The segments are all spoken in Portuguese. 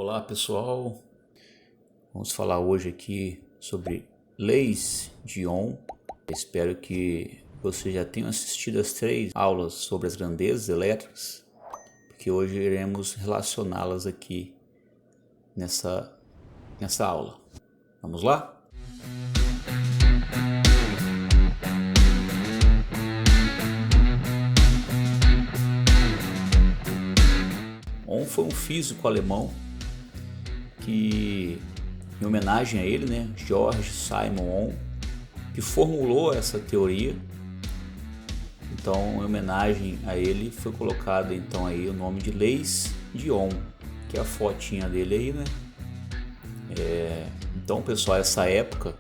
Olá pessoal, vamos falar hoje aqui sobre leis de Ohm. Espero que vocês já tenham assistido as 3 aulas sobre as grandezas elétricas, porque hoje iremos relacioná-las aqui nessa aula. Vamos lá? Ohm foi um físico alemão que, em homenagem a ele, George Simon Ohm, que formulou essa teoria. Então, em homenagem a ele, foi colocado então aí o nome de leis de Ohm, que é a fotinha dele aí, Então, pessoal, essa época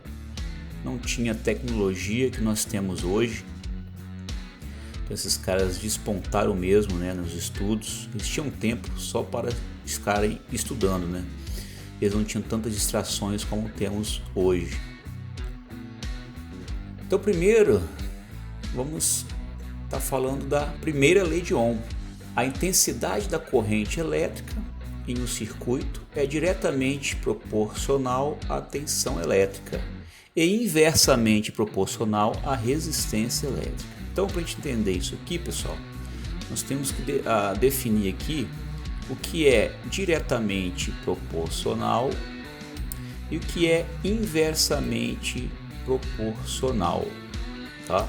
não tinha a tecnologia que nós temos hoje. Então, esses caras despontaram mesmo, nos estudos. Eles tinham tempo só para ficarem estudando, Eles não tinham tantas distrações como temos hoje. Então, primeiro, vamos estar falando da primeira lei de Ohm. A intensidade da corrente elétrica em um circuito é diretamente proporcional à tensão elétrica e inversamente proporcional à resistência elétrica. Então, para a gente entender isso aqui, pessoal, nós temos que definir aqui o que é diretamente proporcional e o que é inversamente proporcional, tá?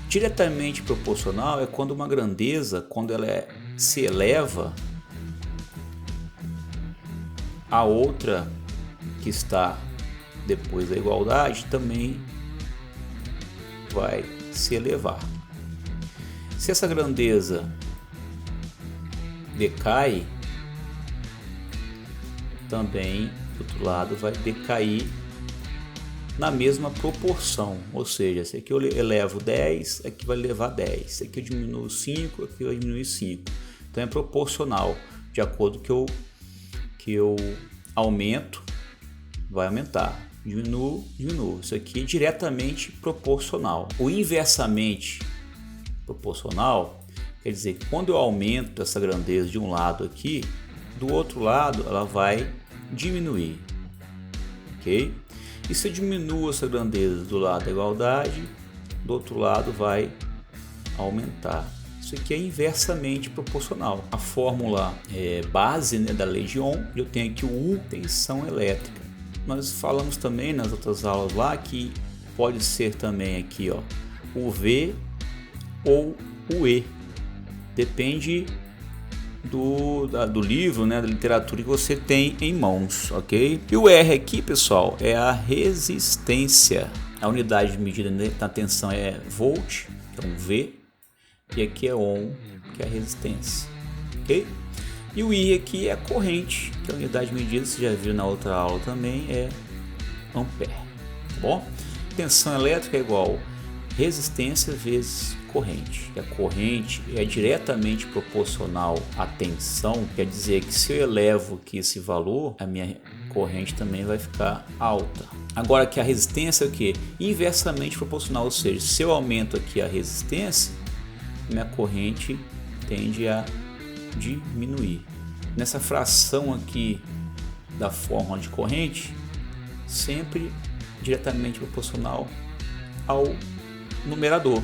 Diretamente proporcional é quando uma grandeza, quando ela se eleva, a outra que está depois da igualdade também vai se elevar. Se essa grandeza decai, também do outro lado vai decair na mesma proporção, ou seja, se aqui eu elevo 10, aqui vai levar 10, se aqui eu diminuo 5, aqui vai diminuir 5. Então é proporcional, de acordo que eu aumento, vai aumentar. Diminuo. Isso aqui é diretamente proporcional. O inversamente proporcional quer dizer que quando eu aumento essa grandeza de um lado aqui, do outro lado ela vai diminuir, ok? E se eu diminuo essa grandeza do lado da igualdade, do outro lado vai aumentar. Isso aqui é inversamente proporcional. A fórmula base da lei de Ohm, eu tenho aqui o U, tensão elétrica. Nós falamos também nas outras aulas lá que pode ser também aqui, o V ou o E. Depende do livro, da literatura que você tem em mãos, ok? E o R aqui, pessoal, é a resistência. A unidade de medida da tensão é volt, que é um V, e aqui é Ohm, que é a resistência, ok? E o I aqui é a corrente, que a unidade de medida, você já viu na outra aula também, é ampere, tá bom? Tensão elétrica é igual resistência vezes corrente. E a corrente é diretamente proporcional à tensão, quer dizer que se eu elevo aqui esse valor, a minha corrente também vai ficar alta. Agora que a resistência é o que? Inversamente proporcional, ou seja, se eu aumento aqui a resistência, minha corrente tende a diminuir. Nessa fração aqui da fórmula de corrente, sempre diretamente proporcional ao numerador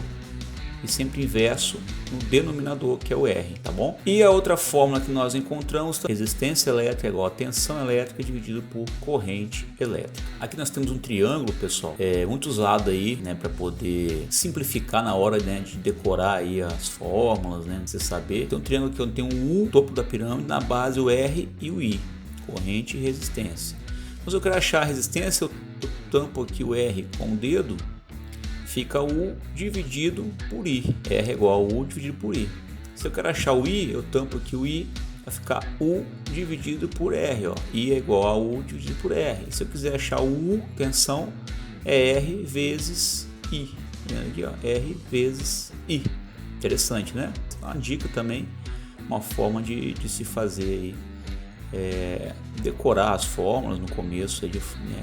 e sempre inverso no denominador, que é o R, tá bom? E a outra fórmula que nós encontramos, resistência elétrica é igual a tensão elétrica dividido por corrente elétrica. Aqui nós temos um triângulo, pessoal, muito usado aí, para poder simplificar na hora, de decorar aí as fórmulas, você saber. Tem um triângulo que tem um U, topo da pirâmide, na base o R e o I, corrente e resistência. Mas eu quero achar a resistência, eu tampo aqui o R com o dedo, fica U dividido por I. R é igual a U dividido por I. Se eu quero achar o I, eu tampo aqui o I, vai ficar U dividido por R. I é igual a U dividido por R. E se eu quiser achar o U, tensão, é R vezes I. Aqui, R vezes I. Interessante, né? Uma dica também, uma forma de se fazer aí, decorar as fórmulas no começo,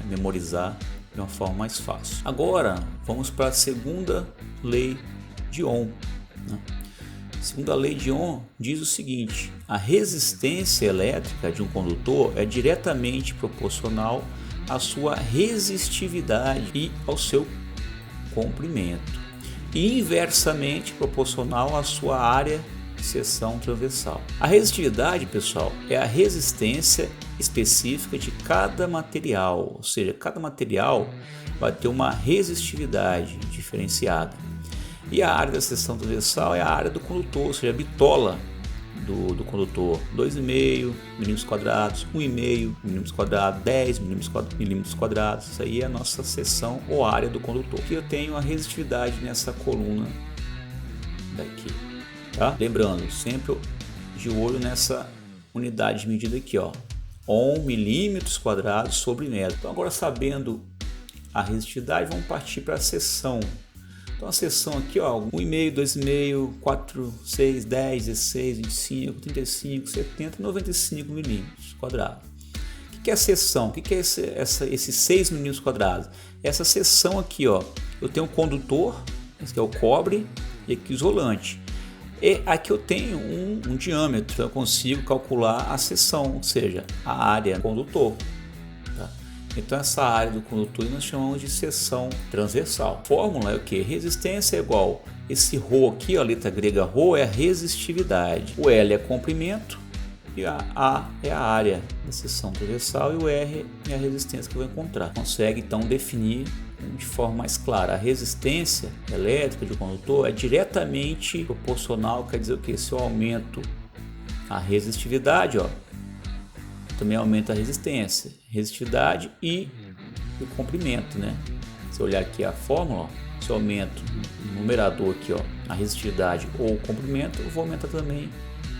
memorizar de uma forma mais fácil. Agora vamos para a segunda lei de Ohm. Segundo a lei de Ohm, diz o seguinte: a resistência elétrica de um condutor é diretamente proporcional à sua resistividade e ao seu comprimento, e inversamente proporcional à sua área de seção transversal. A resistividade, pessoal, é a resistência específica de cada material, ou seja, cada material vai ter uma resistividade diferenciada. E a área da seção transversal é a área do condutor, ou seja, a bitola do condutor, 2,5 mm², 1,5 mm², 10 mm². Isso aí é a nossa seção ou área do condutor. Aqui eu tenho a resistividade nessa coluna daqui, tá? Lembrando, sempre de olho nessa unidade de medida aqui, ó, Ohm mm² sobre metro. Então agora, sabendo a resistividade, vamos partir para a seção. Então a seção aqui, ó, 1,5, 2,5, 4, 6, 10, 16, 25, 35, 70, 95 milímetros quadrados. O que é a seção? O que é esses 6 milímetros quadrados? Essa seção aqui, ó, eu tenho um condutor, esse aqui é o cobre, e aqui o isolante. E aqui eu tenho um diâmetro, então eu consigo calcular a seção, ou seja, a área do condutor. Então essa área do condutor nós chamamos de seção transversal. Fórmula é o que? Resistência é igual, esse ρ aqui, a letra grega ρ é a resistividade, o L é comprimento e a A é a área da seção transversal e o R é a resistência que eu vou encontrar. Consegue então definir de forma mais clara. A resistência elétrica do condutor é diretamente proporcional, quer dizer o que? Se eu aumento a resistividade, ó, também aumenta a resistência, resistividade e o comprimento, né? Se eu olhar aqui a fórmula, ó, se eu aumento o numerador aqui, ó, a resistividade ou o comprimento, eu vou aumentar também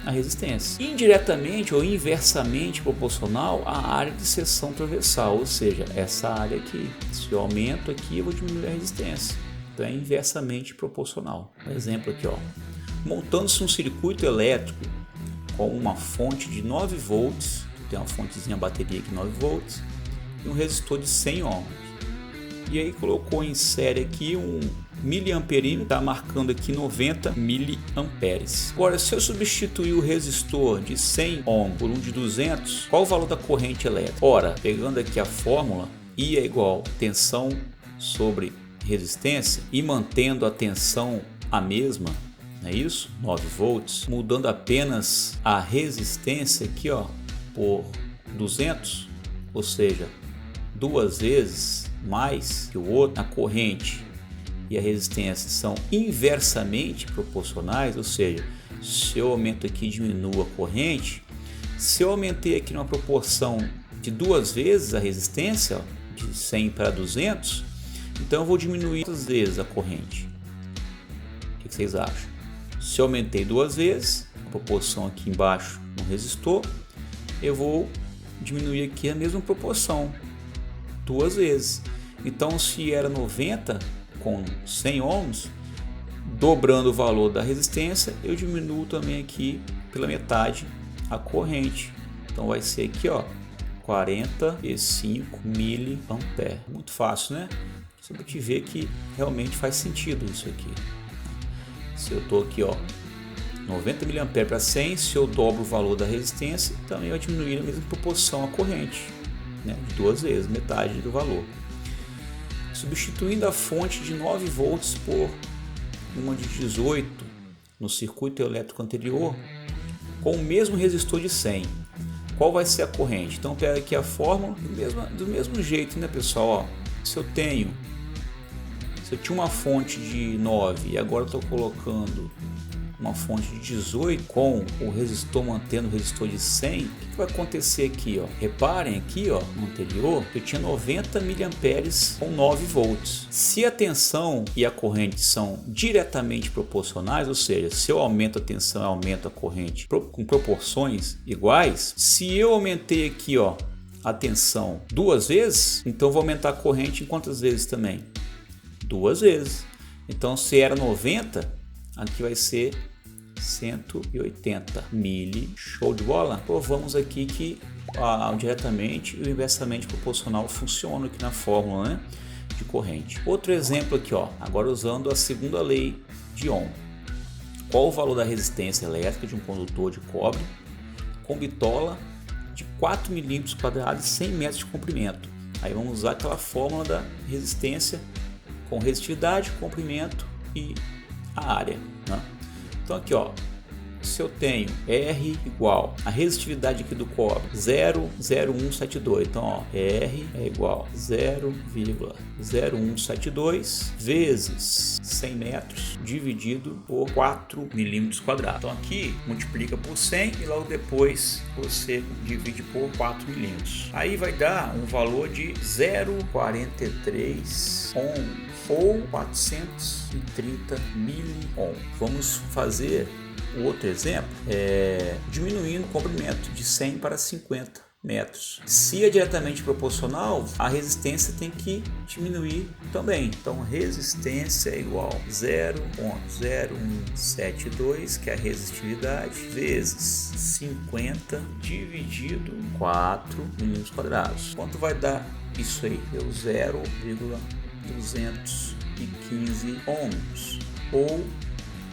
a resistência. Indiretamente ou inversamente proporcional à área de seção transversal, ou seja, essa área aqui. Se eu aumento aqui, eu vou diminuir a resistência. Então é inversamente proporcional. Um exemplo aqui, ó, montando-se um circuito elétrico com uma fonte de 9 volts, tem uma fontezinha bateria aqui 9 volts e um resistor de 100 ohms. E aí colocou em série aqui um miliamperímetro, está marcando aqui 90 miliamperes. Agora, se eu substituir o resistor de 100 ohms por um de 200, qual o valor da corrente elétrica? Ora, pegando aqui a fórmula, I é igual tensão sobre resistência e mantendo a tensão a mesma, não é isso? 9 volts, mudando apenas a resistência aqui, ó, por 200, ou seja, 2 vezes mais que o outro, a corrente e a resistência são inversamente proporcionais, ou seja, se eu aumento aqui e diminuo a corrente, se eu aumentei aqui numa proporção de 2 vezes a resistência, ó, de 100 para 200, então eu vou diminuir 2 vezes a corrente. O que vocês acham? Se eu aumentei 2 vezes, a proporção aqui embaixo no resistor, eu vou diminuir aqui a mesma proporção 2 vezes. Então, se era 90 com 100 ohms, dobrando o valor da resistência, eu diminuo também aqui pela metade a corrente. Então vai ser aqui, ó, 45 miliamperes. Muito fácil, né? Só para te ver que realmente faz sentido isso aqui. Se eu estou aqui, ó, 90 mA para 100, se eu dobro o valor da resistência, também vai diminuir a mesma proporção a corrente, né? De 2 vezes, metade do valor. Substituindo a fonte de 9 volts por uma de 18 no circuito elétrico anterior, com o mesmo resistor de 100, qual vai ser a corrente? Então pega aqui a fórmula do mesmo jeito, né, pessoal? Ó, se eu tinha uma fonte de 9 e agora estou colocando uma fonte de 18 com o resistor mantendo o resistor de 100, o que vai acontecer aqui? Ó? Reparem aqui, ó, no anterior, eu tinha 90 miliamperes com 9 volts. Se a tensão e a corrente são diretamente proporcionais, ou seja, se eu aumento a tensão e aumento a corrente com proporções iguais, se eu aumentei aqui, ó, a tensão 2 vezes, então eu vou aumentar a corrente em quantas vezes também? 2 vezes. Então, se era 90, aqui vai ser 180 mili. Show de bola? Provamos aqui que diretamente e o inversamente proporcional funcionam aqui na fórmula, né, de corrente. Outro exemplo aqui, ó, agora usando a segunda lei de Ohm. qual o valor da resistência elétrica de um condutor de cobre com bitola de 4 milímetros quadrados e 100 metros de comprimento. Aí vamos usar aquela fórmula da resistência com resistividade, comprimento e a área, né? Então aqui, ó, se eu tenho R igual a resistitividade aqui do cobre 0,0172, então ó, R é igual a 0,0172 vezes 100 metros dividido por 4 milímetros quadrados. Então aqui multiplica por 100 e logo depois você divide por 4 milímetros. Aí vai dar um valor de 0,43 ohm ou 430 miliohm. Vamos fazer o outro exemplo, diminuindo o comprimento de 100 para 50 metros. Se é diretamente proporcional, a resistência tem que diminuir também. Então, resistência é igual a 0,0172, que é a resistividade, vezes 50 dividido 4 milímetros quadrados. Quanto vai dar isso aí? Deu 0,215 ohms ou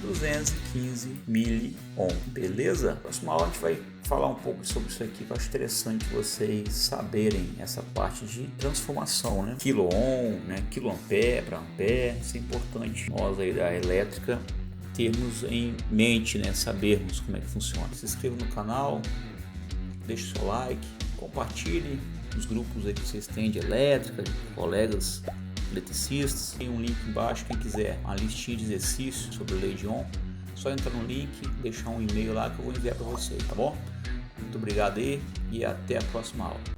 215 miliohm, beleza? Na próxima aula a gente vai falar um pouco sobre isso aqui, que eu acho interessante vocês saberem essa parte de transformação, né? Quilo-ohm, né? Quiloampere para ampere, isso é importante nós aí da elétrica termos em mente, né? Sabermos como é que funciona. Se inscreva no canal, deixe seu like, compartilhe nos grupos aí que vocês têm de elétrica, de colegas eletricistas. Tem um link embaixo, quem quiser uma listinha de exercícios sobre lei de Ohm, só entrar no link, deixar um e-mail lá que eu vou enviar para vocês, tá bom? Muito obrigado aí e até a próxima aula.